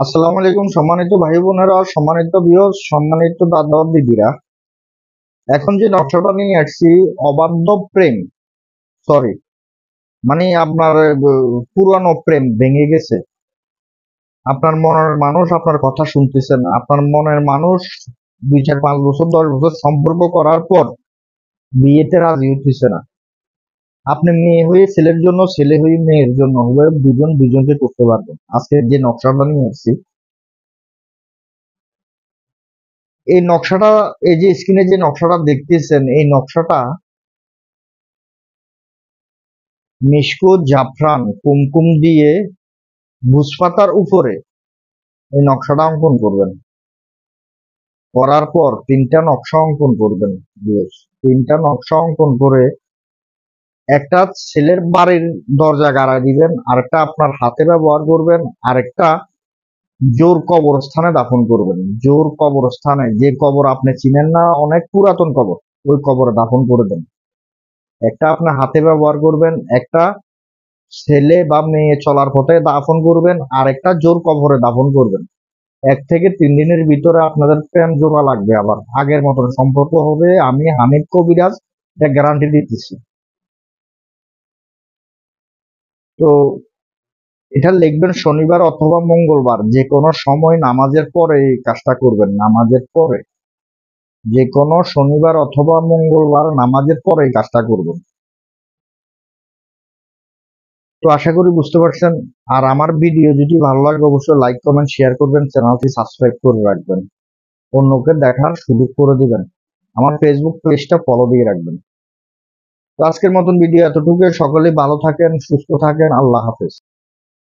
আসসালামু আলাইকুম সম্মানিত ভাই বোনেরা, সম্মানিত ভিউয়ার্স, সম্মানিত দাদা দিদিরা। এখন যে নকশাটা নিয়ে আসছি, অবাধ্য প্রেম, সরি, মানে আপনার পুরানো প্রেম ভেঙে গেছে। আপনার মনের মানুষ আপনার কথা শুনতেছে না। আপনার মনের মানুষ 2 4 5 বছর 10 বছর সম্পর্ক করার পর বিয়েতে রাজি হইতেছে না। আপনি মেয়ে হয়ে ছেলের জন্য, ছেলে হয়ে মেয়ের জন্য, উভয় দুজন দুজনকে করতে পারবেন। আজকে যে নকশাটা নিয়ে আসছি, এই নকশাটা, এই যে স্ক্রিনে যে নকশাটা দেখতেছেন, এই নকশাটা মিশকো, জাফরান, কুমকুম দিয়ে ভুজপাতার উপরে এই নকশাটা অঙ্কন করবেন। করার পর 3টা নকশা অঙ্কন করবেন। Yes, 3টা নকশা অঙ্কন করে একটা ছেলের বাড়ির দরজা গাড়ায় দিবেন, আরেকটা আপনার হাতে ব্যবহার করবেন, আরেকটা জোর কবরস্থানে দাফন করবেন। জোর কবরস্থানে, যে কবর আপনি চিনেন না, অনেক পুরাতন কবর, ওই কবরে দাফন করে দেন। একটা আপনার হাতে ব্যবহার করবেন, একটা ছেলে বা মেয়ে চলার পথে দাফন করবেন, আর একটা জোর কবরে দাফন করবেন। 1 থেকে 3 দিনের ভিতরে আপনাদের প্রেম জোড়া লাগবে, আবার আগের মতন সম্পর্ক হবে। আমি হামিদ কবিরাজ এটা গ্যারান্টি দিতেছি। তো এটা লিখবেন শনিবার অথবা মঙ্গলবার, যে কোনো সময় নামাজের পরে এই কাজটা করবেন। নামাজের পরে, যে কোনো শনিবার অথবা মঙ্গলবার নামাজের পরে এই কাজটা করবেন। তো আশা করি বুঝতে পারছেন। আর আমার ভিডিও যদি ভালো লাগে অবশ্যই লাইক কমেন্ট শেয়ার করবেন, চ্যানেলটি সাবস্ক্রাইব করে রাখবেন, অন্যকে দেখার সুযোগ করে দিবেন, আমার ফেসবুক পেজটা ফলো দিয়ে রাখবেন। তো আজকের মতন ভিডিও এতটুকু। সকলে ভালো থাকেন, সুস্থ থাকেন। আল্লাহ হাফেজ।